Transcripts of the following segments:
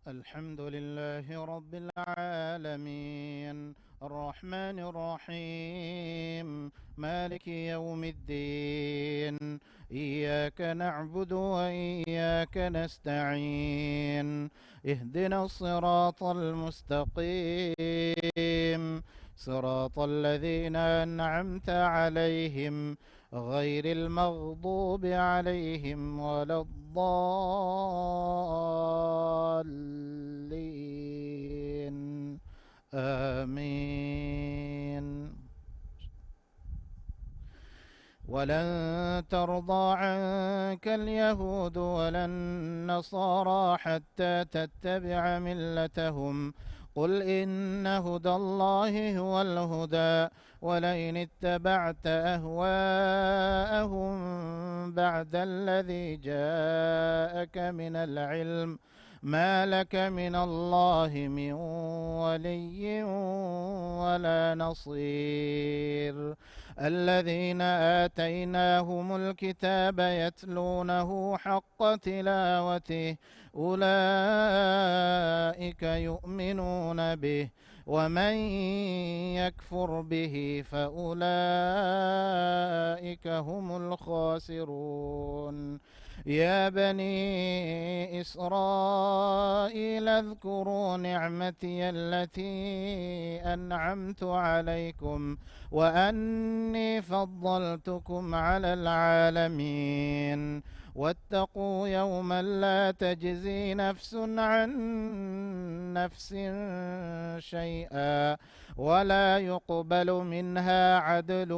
الحمد لله رب العالمين الرحمن الرحيم مالك يوم الدين إياك نعبد وإياك نستعين اهدنا الصراط المستقيم صراط الذين أنعمت عليهم غير المغضوب عليهم ولا الضالين آمين. ولن ترضى عنك اليهود ولا النصارى حتى تتبع ملتهم قل إن هدى الله هو الهدى ولئن اتبعت أهواءهم بعد الذي جاءك من العلم ما لك من الله من ولي ولا نصير. الذين آتيناهم الكتاب يتلونه حق تلاوته أولئك يؤمنون به ومن يكفر به فأولئك هم الخاسرون. يا بني إسرائيل اذكروا نعمتي التي أنعمت عليكم وأني فضلتكم على العالمين. واتقوا يوما لا تجزي نفس عن نفس شيئا ولا يقبل منها عدل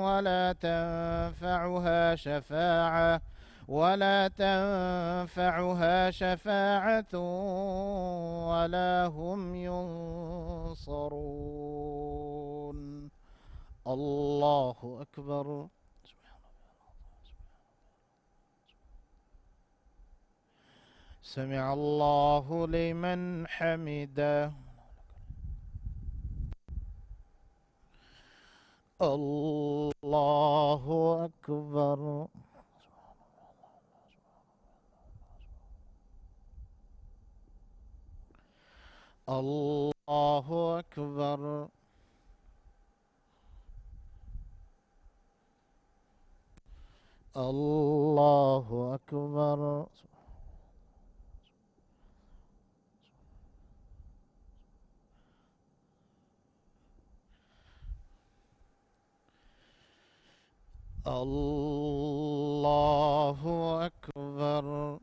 ولا تنفعها شفاعة ولا هم ينصرون. الله أكبر. سمع الله لمن حمده. الله أكبر. الله أكبر. الله أكبر. الله أكبر.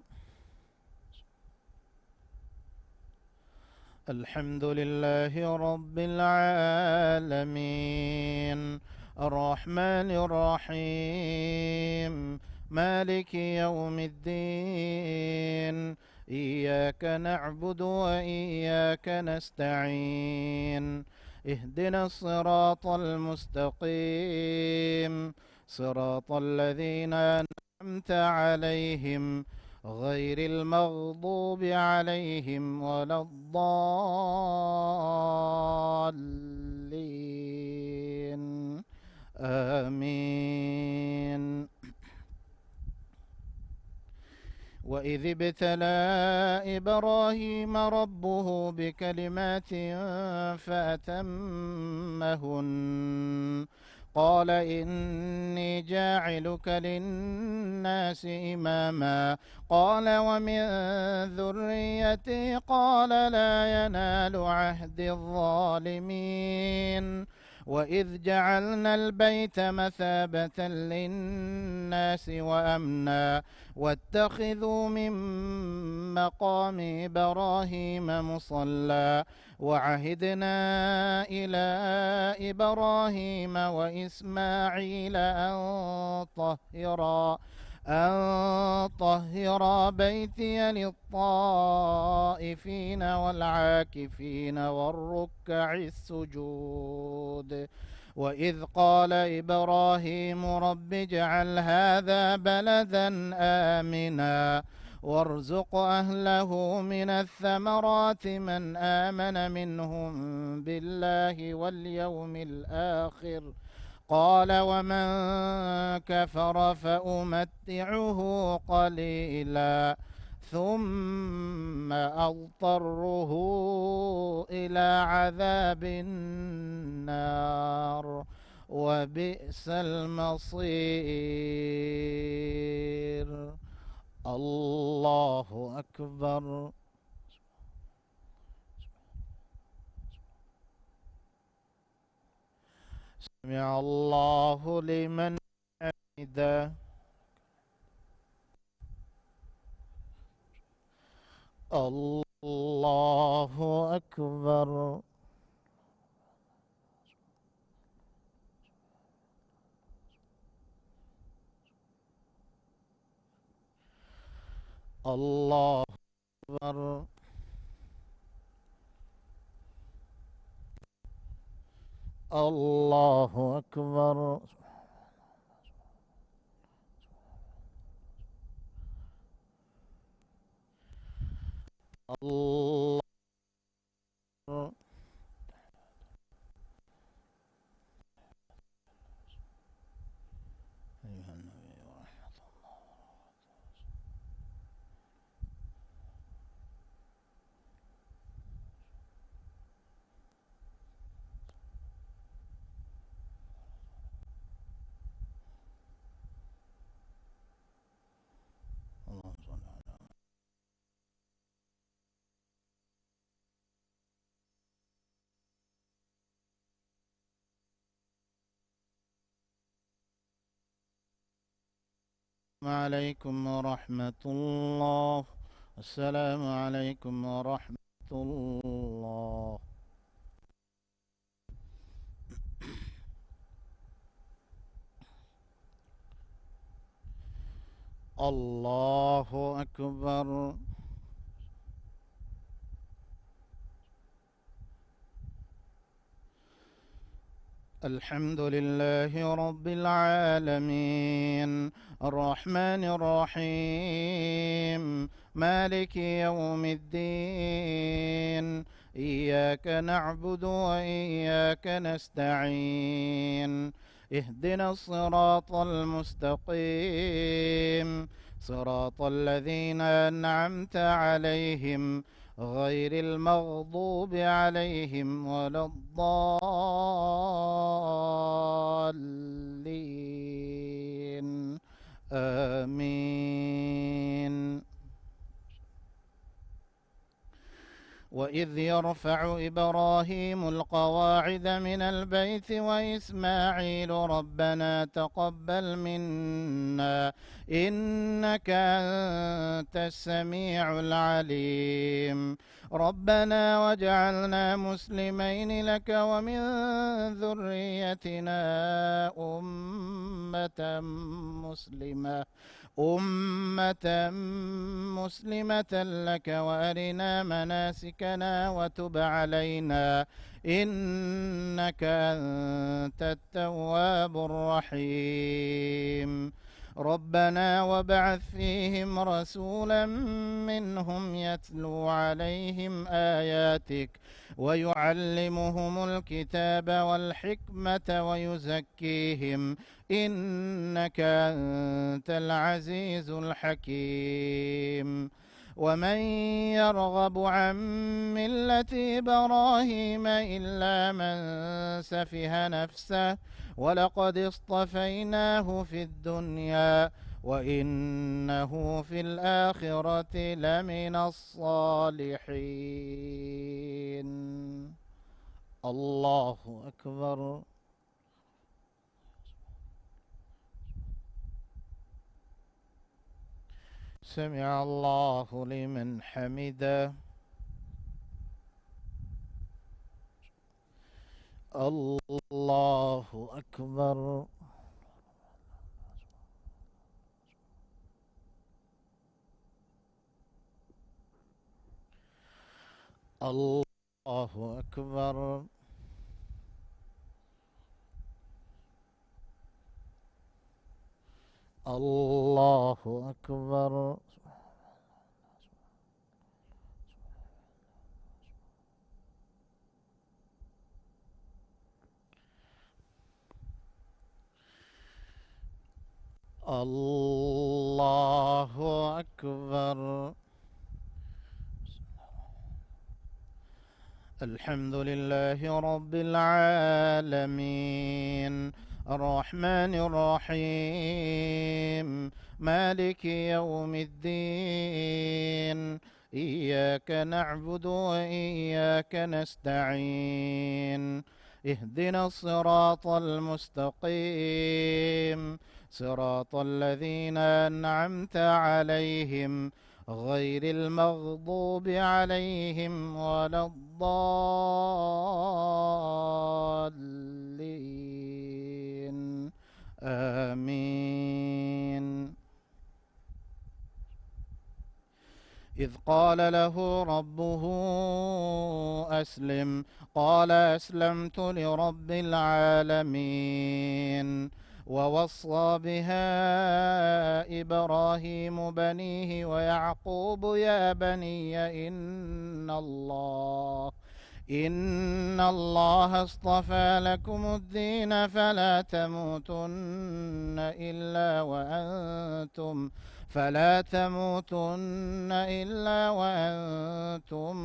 الحمد لله رب العالمين الرحمن الرحيم مالك يوم الدين إياك نعبد وإياك نستعين اهدنا الصراط المستقيم صراط الذين أنعمت عليهم غير المغضوب عليهم ولا الضالين آمين. وإذ ابتلى إبراهيم ربه بكلمات فأتمهن قال إني جاعلك للناس إماما قال ومن ذريتي قال لا ينال عهد الظالمين. وإذ جعلنا البيت مثابة للناس وأمنا واتخذوا من مقام إبراهيم مصلى وعهدنا إلى إبراهيم وإسماعيل أن طهرا بيتي للطائفين والعاكفين والركع السجود. وإذ قال إبراهيم رب اجعل هذا بلدا آمنا وارزق أهله من الثمرات من آمن منهم بالله واليوم الآخر قال ومن كفر فأمتعه قليلا ثم أضطره إلى عذاب النار وبئس المصير. الله أكبر. سمع الله لمن حمده. الله أكبر. الله أكبر. الله أكبر. الله أيها النبي ورحمة الله صل على. عليكم ورحمة الله. السلام عليكم ورحمة الله. الله أكبر. الحمد لله رب العالمين الرحمن الرحيم مالك يوم الدين إياك نعبد وإياك نستعين اهدنا الصراط المستقيم صراط الذين أنعمت عليهم غير المغضوب عليهم ولا الضالين آمين. وإذ يرفع إبراهيم القواعد من البيت وإسماعيل ربنا تقبل منا إنك أنت السميع العليم ربنا واجعلنا مسلمين لك ومن ذريتنا أمة مسلمة لك وأرنا مناسكنا وتب علينا إنك أنت التواب الرحيم ربنا وابعث فيهم رسولا منهم يتلو عليهم آياتك ويعلمهم الكتاب والحكمة ويزكيهم إنك أنت العزيز الحكيم ومن يرغب عن ملة إبراهيم إلا من سفه نفسه ولقد اصطفيناه في الدنيا وإنه في الآخرة لمن الصالحين. الله أكبر. سمع الله لمن حمده. الله أكبر. الله أكبر. الله أكبر. الله أكبر. الحمد لله رب العالمين، الرحمن الرحيم، مالك يوم الدين. إياك نعبد وإياك نستعين. اهدنا الصراط المستقيم، صراط الذين أنعمت عليهم غير المغضوب عليهم ولا الضالين. آمين. إذ قال له ربه أسلم، قال أسلمت لرب العالمين. ووصى بها إبراهيم بنيه ويعقوب يا بني إن الله اصطفى لكم الدين فلا تموتن إلا وأنتم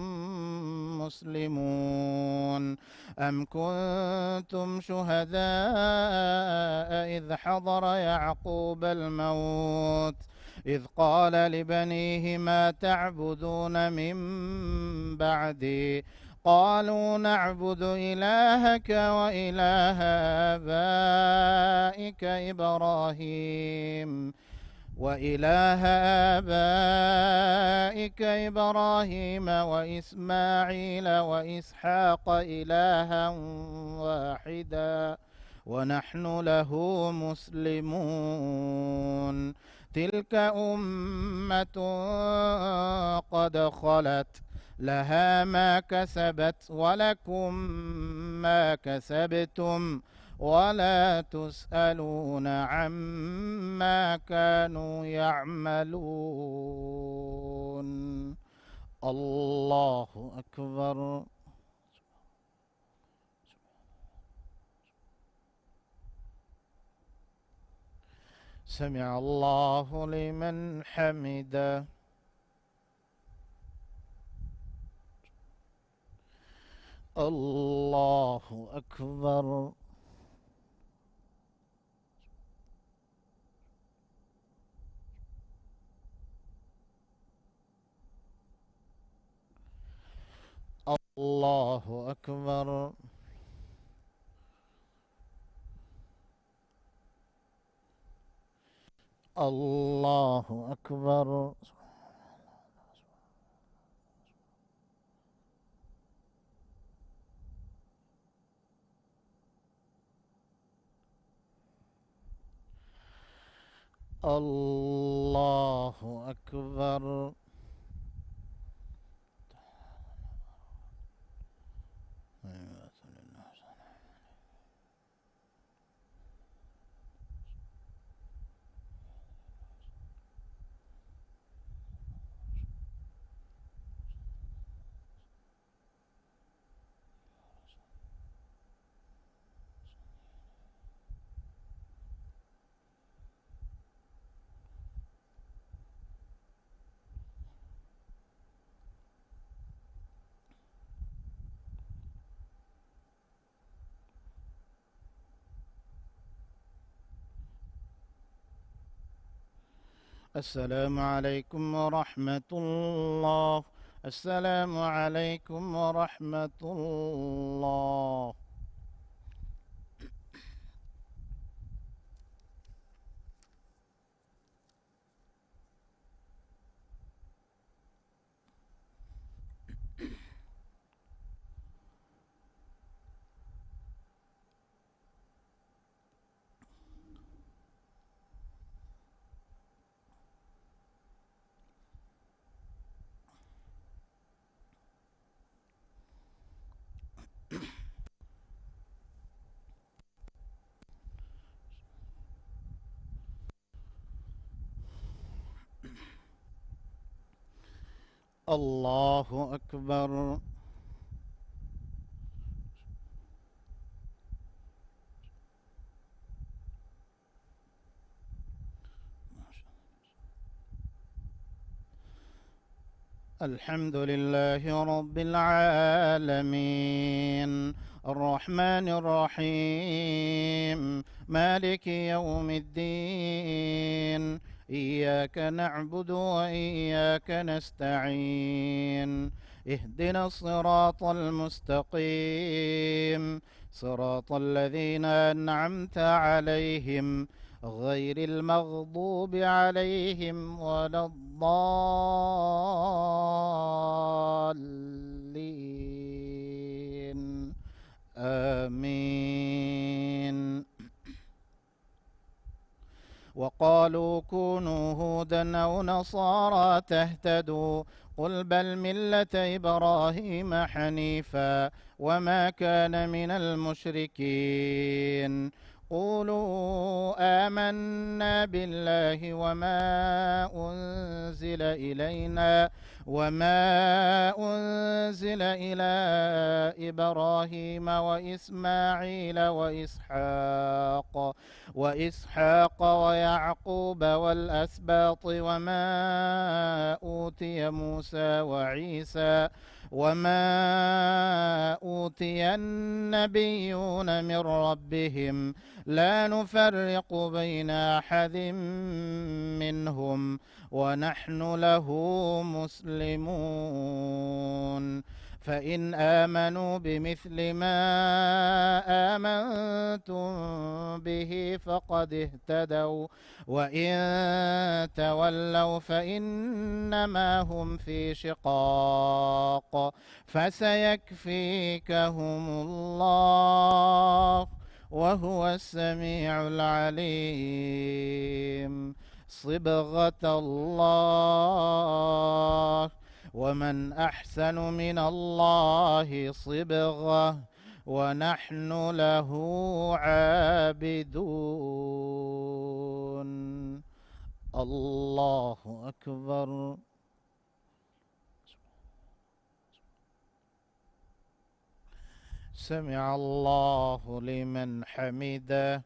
مسلمون. أم كنتم شهداء إذ حضر يعقوب الموت إذ قال لبنيه ما تعبدون من بعدي قالوا نعبد إلهك وإله آبائك إبراهيم وإسماعيل وإسحاق إلها واحدا ونحن له مسلمون. تلك أمة قد خلت، لها ما كسبت ولكم ما كسبتم ولا تسألون عما كانوا يعملون. الله أكبر. سمع الله لمن حمده. الله أكبر. الله أكبر. الله أكبر. الله أكبر. السلام عليكم ورحمة الله. السلام عليكم ورحمة الله. الله أكبر. الحمد لله رب العالمين، الرحمن الرحيم، مالك يوم الدين، إياك نعبد وإياك نستعين، اهدنا الصراط المستقيم، صراط الذين أنعمت عليهم غير المغضوب عليهم ولا الضالين، آمين. وقالوا كونوا هودا أو نصارى تهتدوا، قل بل ملة إبراهيم حنيفا وما كان من المشركين. قولوا آمنا بالله وما أنزل إلى إبراهيم وإسماعيل وإسحاق ويعقوب والأسباط وما أوتي النبيون من ربهم لا نفرق بين أحد منهم ونحن له مسلمون. فإن آمنوا بمثل ما آمنتم به فقد اهتدوا، وإن تولوا فإنما هم في شقاق، فسيكفيكهم الله وهو السميع العليم. صبغة الله، ومن أحسن من الله صبغة، ونحن له عابدون. الله أكبر. سمع الله لمن حمده.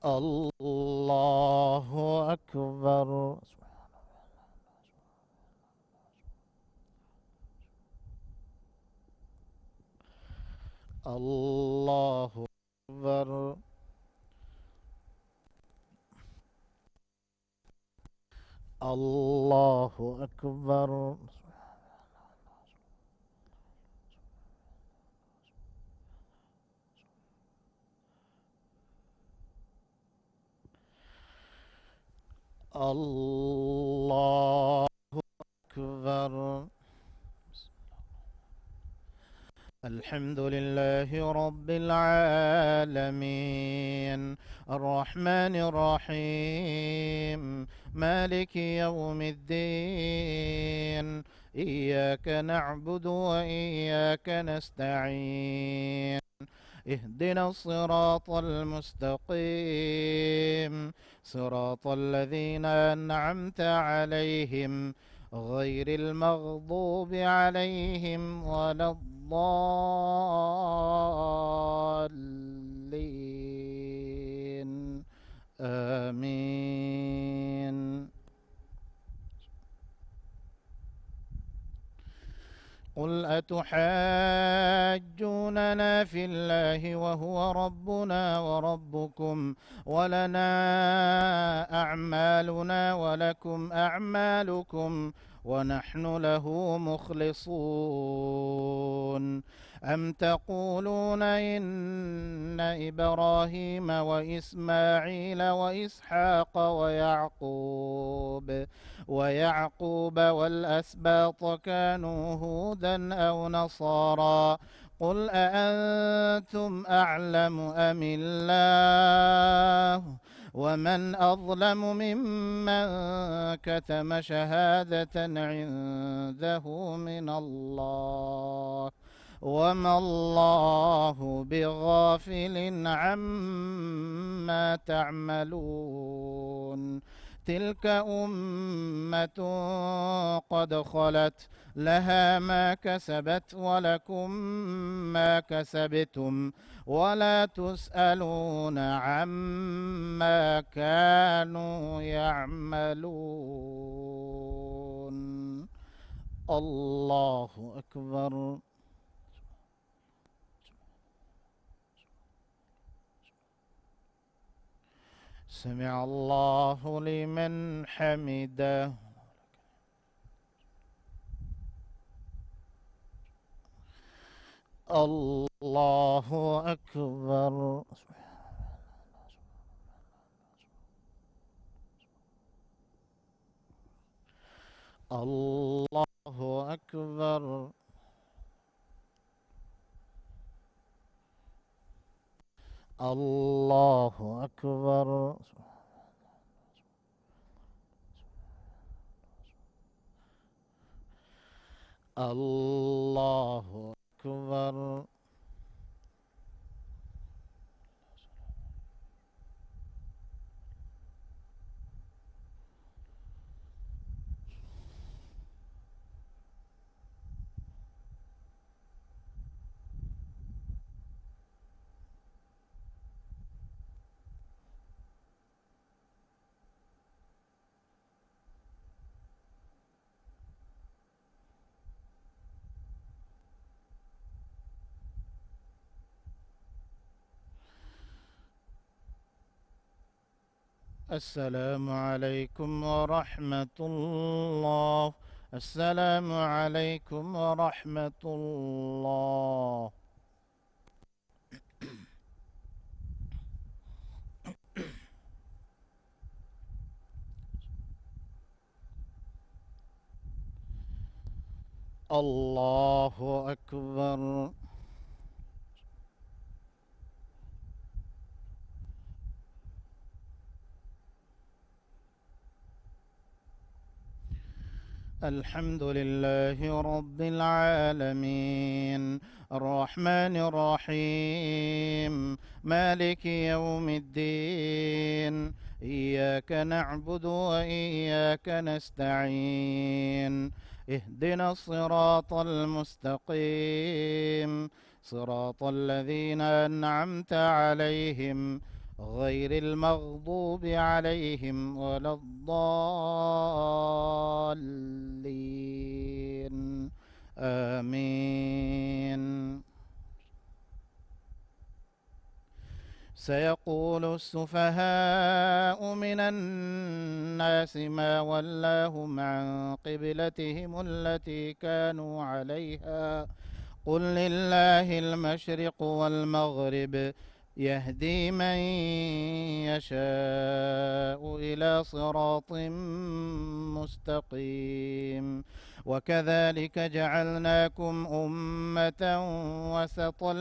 الله أكبر. الله أكبر. الله أكبر. الله أكبر. الحمد لله رب العالمين، الرحمن الرحيم، مالك يوم الدين، إياك نعبد وإياك نستعين، اهدنا الصراط المستقيم، صراط الذين أنعمت عليهم غير المغضوب عليهم ولا الضالين، آمين. قل أتحاجوننا في الله وهو ربنا وربكم ولنا أعمالنا ولكم أعمالكم ونحن له مخلصون. أم تقولون إن إبراهيم وإسماعيل وإسحاق ويعقوب والأسباط كانوا هودا أو نصارى؟ قل أأنتم أعلم أم الله؟ ومن أظلم ممن كتم شهادة عنده من الله، وما الله بغافل عما تعملون. تلك أمة قد خلت، لها ما كسبت ولكم ما كسبتم، ولا تسألون عما كانوا يعملون. الله أكبر. سمع الله لمن حمده. الله أكبر. الله أكبر. الله أكبر. الله أكبر. السلام عليكم ورحمة الله. السلام عليكم ورحمة الله. الله أكبر. الحمد لله رب العالمين، الرحمن الرحيم، مالك يوم الدين. إياك نعبد وإياك نستعين. اهدنا الصراط المستقيم، صراط الذين أنعمت عليهم غير المغضوب عليهم ولا الضالين. آمين. سيقول السفهاء من الناس ما ولاهم عن قبلتهم التي كانوا عليها، قل لله المشرق والمغرب، يهدي من يشاء إلى صراط مستقيم. وكذلك جعلناكم أمة وسطا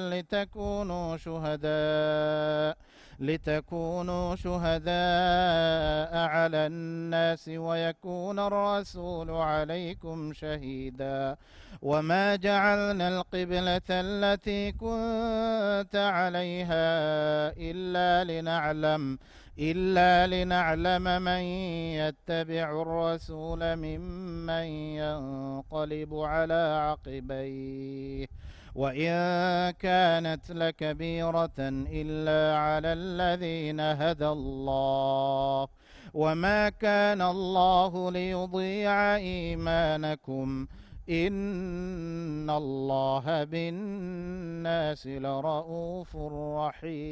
لتكونوا شهداء على الناس ويكون الرسول عليكم شهيدا. وما جعلنا القبلة التي كنت عليها إلا لنعلم من يتبع الرسول ممن ينقلب على عقبيه، وإن كانت لكبيرة إلا على الذين هدى الله، وما كان الله ليضيع إيمانكم، إن الله بالناس لرءوف رحيم.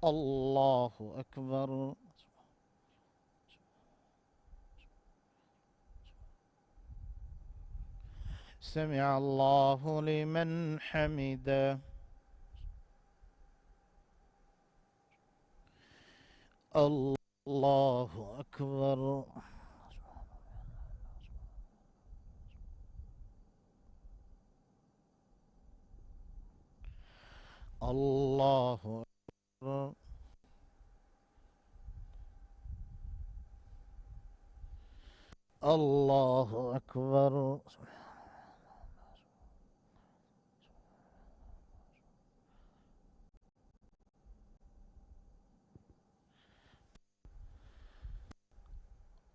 الله أكبر. سمع الله لمن حمده. الله أكبر. الله أكبر. الله أكبر.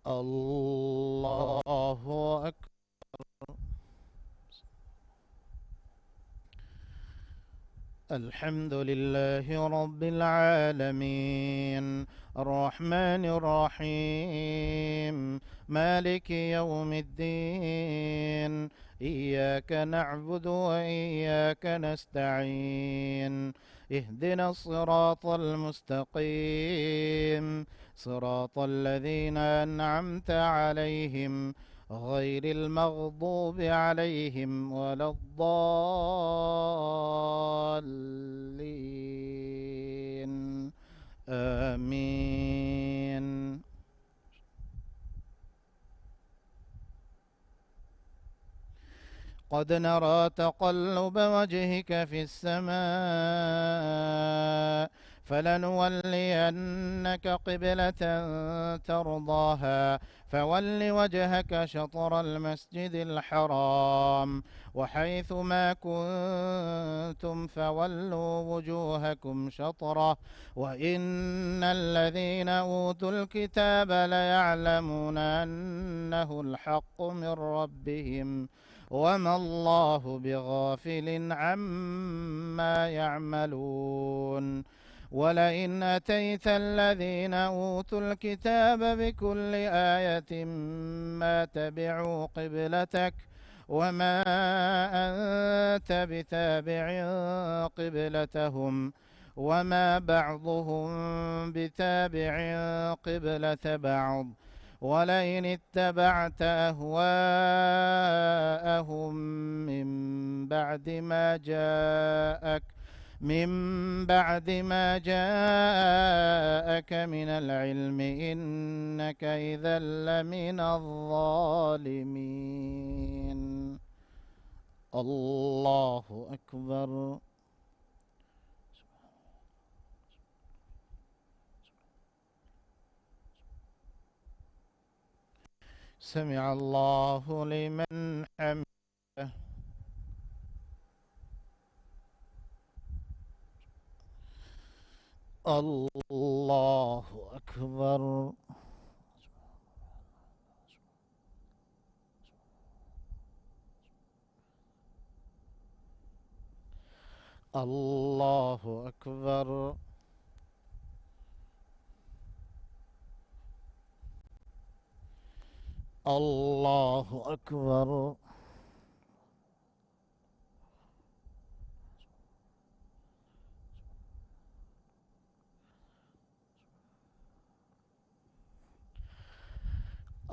الله أكبر. الحمد لله رب العالمين الرحمن الرحيم مالك يوم الدين إياك نعبد وإياك نستعين اهدنا الصراط المستقيم صراط الذين أنعمت عليهم غير المغضوب عليهم ولا الضالين آمين. قد نرى تقلب وجهك في السماء فلنولينك قبلة ترضاها فول وجهك شطر المسجد الحرام وحيث ما كنتم فولوا وجوهكم شطره وإن الذين أوتوا الكتاب ليعلمون أنه الحق من ربهم وما الله بغافل عما يعملون ولئن أتيت الذين أوتوا الكتاب بكل آية ما تبعوا قبلتك وما أنت بتابع قبلتهم وما بعضهم بتابع قبلة بعض ولئن اتبعت أهواءهم من بعد ما جاءك من العلم إنك إذا لمن الظالمين. الله أكبر. سمع الله لمن حمده. الله أكبر. الله أكبر. الله أكبر.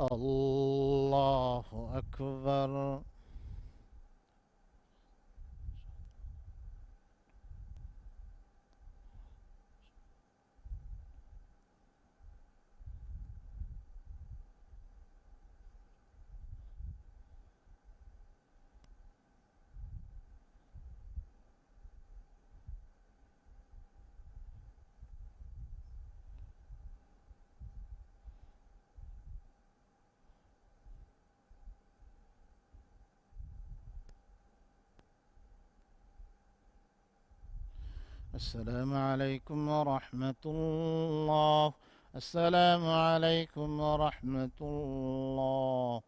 الله أكبر. السلام عليكم ورحمة الله. السلام عليكم ورحمة الله.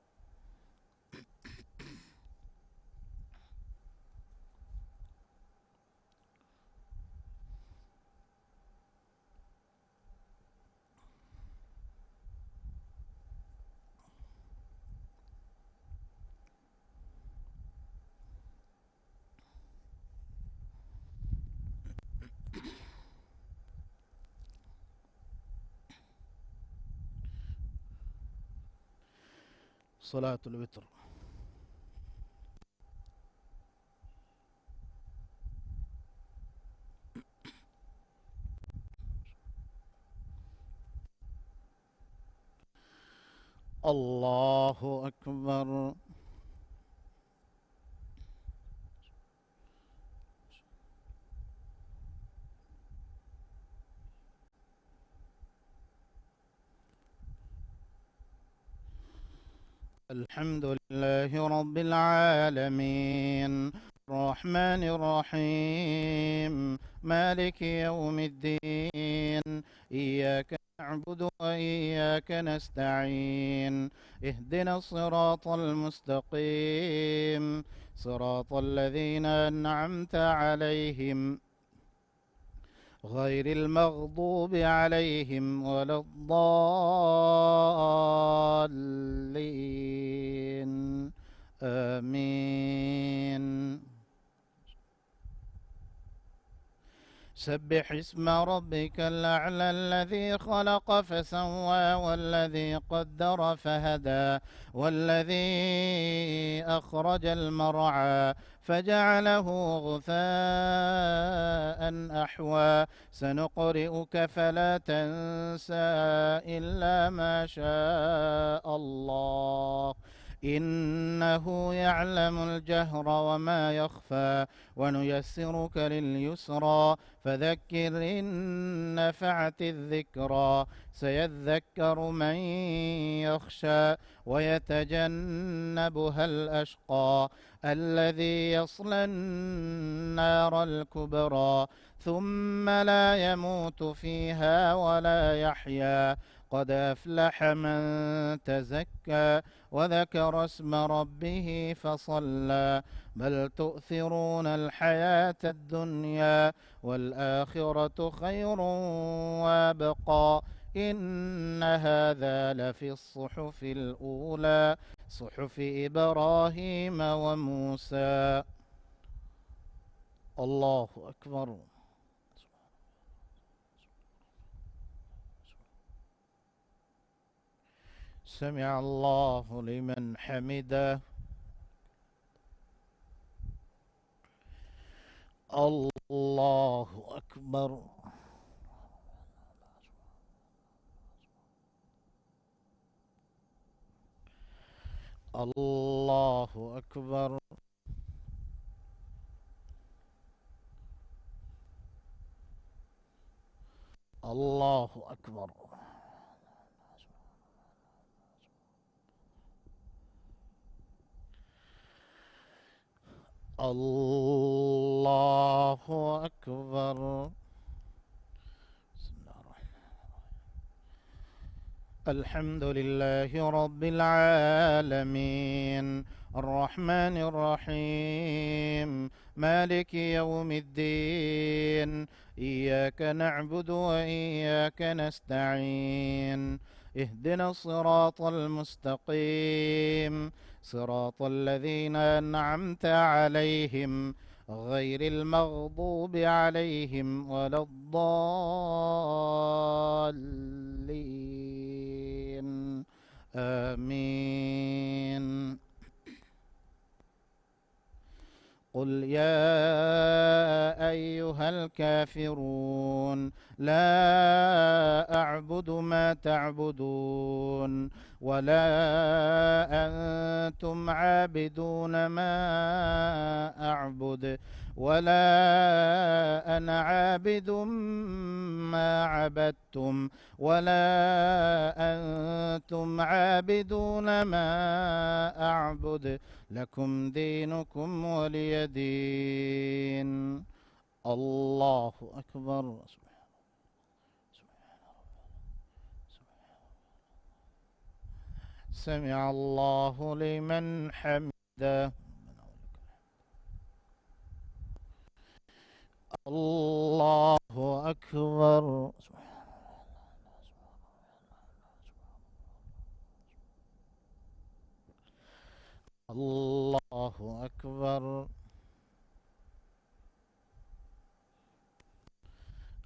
صلاة الوتر. الله أكبر. الحمد لله رب العالمين الرحمن الرحيم مالك يوم الدين إياك نعبد وإياك نستعين اهدنا الصراط المستقيم صراط الذين أنعمت عليهم غير المغضوب عليهم ولا الضالين آمين. سبح اسم ربك الأعلى الذي خلق فسوى والذي قدر فهدى والذي أخرج المرعى فجعله غثاء أحوى سنقرئك فلا تنسى إلا ما شاء الله إنه يعلم الجهر وما يخفى ونيسرك لليسرى فذكر إن نفعت الذكرى سيذكر من يخشى ويتجنبها الأشقى الذي يصلى النار الكبرى ثم لا يموت فيها ولا يحيا قد أفلح من تزكى وذكر اسم ربه فصلى بل تؤثرون الحياة الدنيا والآخرة خير وابقى إن هذا لفي الصحف الأولى صحف إبراهيم وموسى. الله أكبر. سمع الله لمن حمده. الله أكبر. الله أكبر. الله أكبر. الله أكبر. الحمد لله رب العالمين الرحمن الرحيم مالك يوم الدين إياك نعبد وإياك نستعين اهدنا الصراط المستقيم صراط الذين أنعمت عليهم غير المغضوب عليهم ولا الضالين آمين. قل يا أيها الكافرون لا أعبد ما تعبدون ولا أنتم عابدون ما أعبد ولا أنا عابد ما عبدتم ولا أنتم عابدون ما أعبد لكم دينكم ولي دين. الله أكبر. سمع الله لمن حمده. الله أكبر. الله أكبر.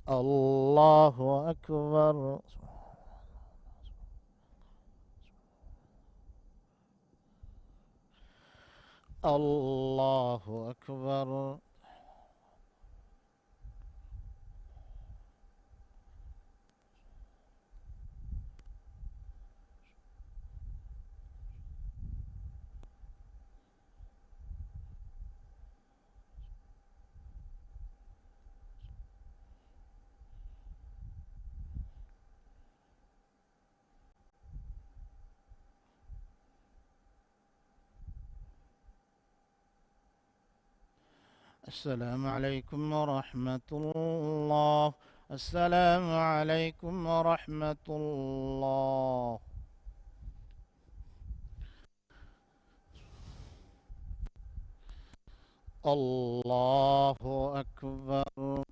الله أكبر. الله أكبر. السلام عليكم ورحمة الله. السلام عليكم ورحمة الله. الله أكبر.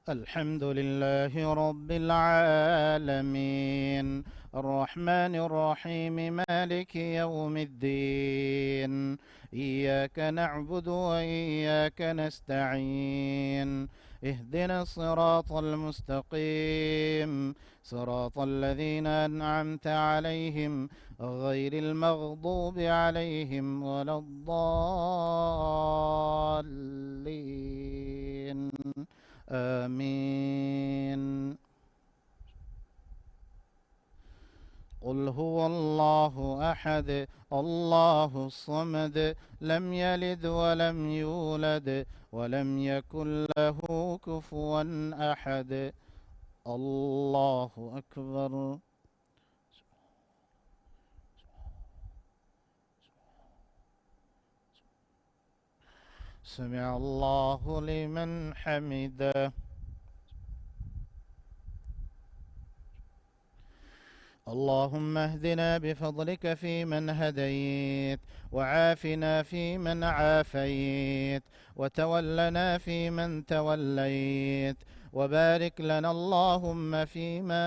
الحمد لله رب العالمين، الرحمن الرحيم، مالك يوم الدين. إياك نعبد وإياك نستعين. اهدنا الصراط المستقيم، صراط الذين أنعمت عليهم غير المغضوب عليهم ولا الضالين. آمين. قل هو الله أحد الله الصمد لم يلد ولم يولد ولم يكن له كفوا أحد. الله أكبر. سمع الله لمن حمده. اللهم اهدنا بفضلك فيمن هديت، وعافنا فيمن عافيت، وتولنا فيمن توليت، وبارك لنا اللهم فيما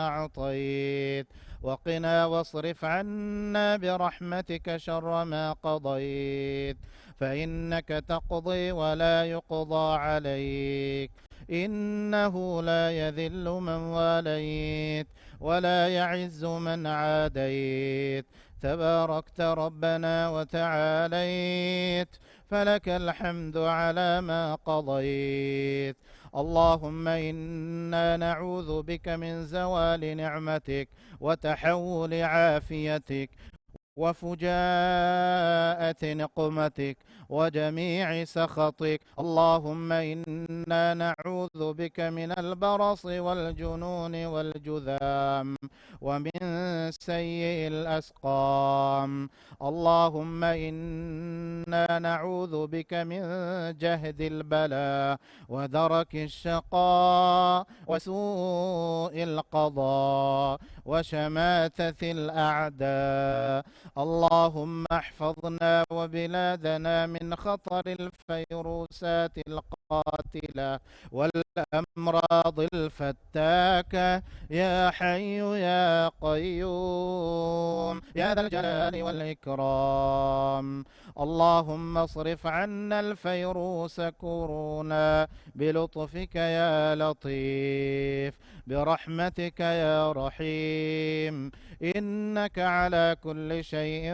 أعطيت، وقنا واصرف عنا برحمتك شر ما قضيت، فإنك تقضي ولا يقضى عليك، إنه لا يذل من واليت ولا يعز من عاديت، تباركت ربنا وتعاليت، فلك الحمد على ما قضيت. اللهم إنا نعوذ بك من زوال نعمتك وتحول عافيتك وفجاءة نقمتك وجميع سخطك. اللهم إنا نعوذ بك من البرص والجنون والجذام ومن سيء الأسقام. اللهم إنا نعوذ بك من جهد البلاء ودرك الشقاء وسوء القضاء وشماتة الأعداء. اللهم احفظنا وبلادنا من خطر الفيروسات القاتلة والأمراض الفتاكة، يا حي يا قيوم يا ذا الجلال والإكرام. اللهم اصرف عنا الفيروس كورونا بلطفك يا لطيف، برحمتك يا رحيم، إنك على كل شيء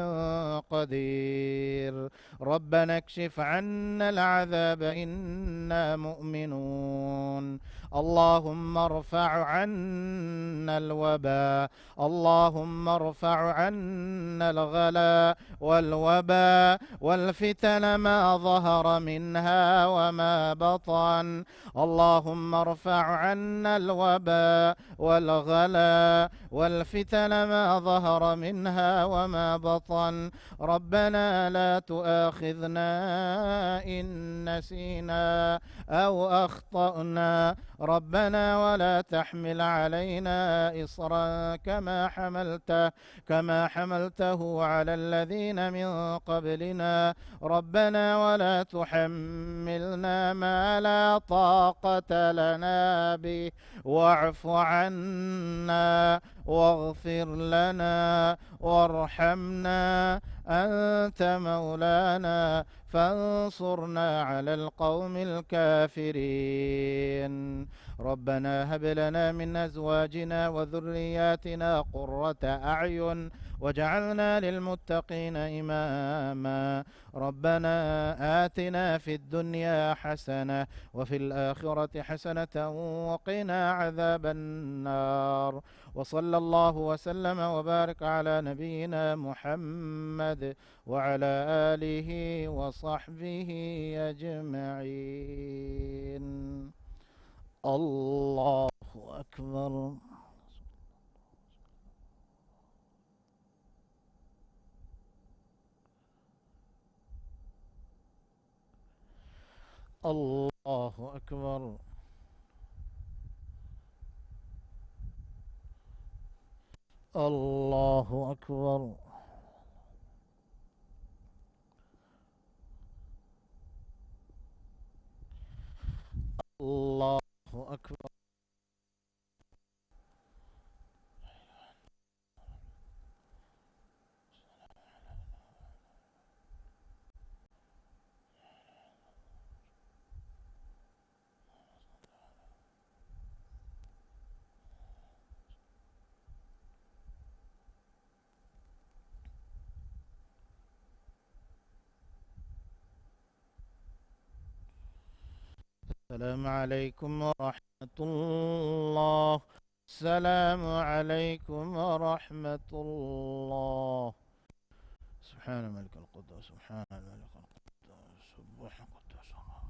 قدير. ربنا اكشف عنا العذاب إنا مؤمنون. اللهم ارفع عنا الوباء، اللهم ارفع عنا الغلاء والوباء والفتن ما ظهر منها وما بطن. اللهم ارفع عنا الوباء والغلاء والفتن ما ظهر منها وما بطن. ربنا لا تؤاخذنا إن نسينا أو أخطأنا، ربنا ولا تحمل علينا إصرا كما حملته على الذين من قبلنا، ربنا ولا تحملنا ما لا طاقة لنا به، واعف عنا واغفر لنا وارحمنا، أنت مولانا فانصرنا على القوم الكافرين. ربنا هب لنا من أزواجنا وذرياتنا قرة أعين واجعلنا للمتقين إماما. ربنا آتنا في الدنيا حسنة وفي الآخرة حسنة وقنا عذاب النار. وصلى الله وسلم وبارك على نبينا محمد وعلى آله وصحبه أجمعين. الله أكبر. الله أكبر. الله أكبر. الله أكبر. السلام عليكم ورحمة الله. السلام عليكم ورحمة الله. سبحان ملك القدوس، سبحان الملك القدوس، سبحان القدوس.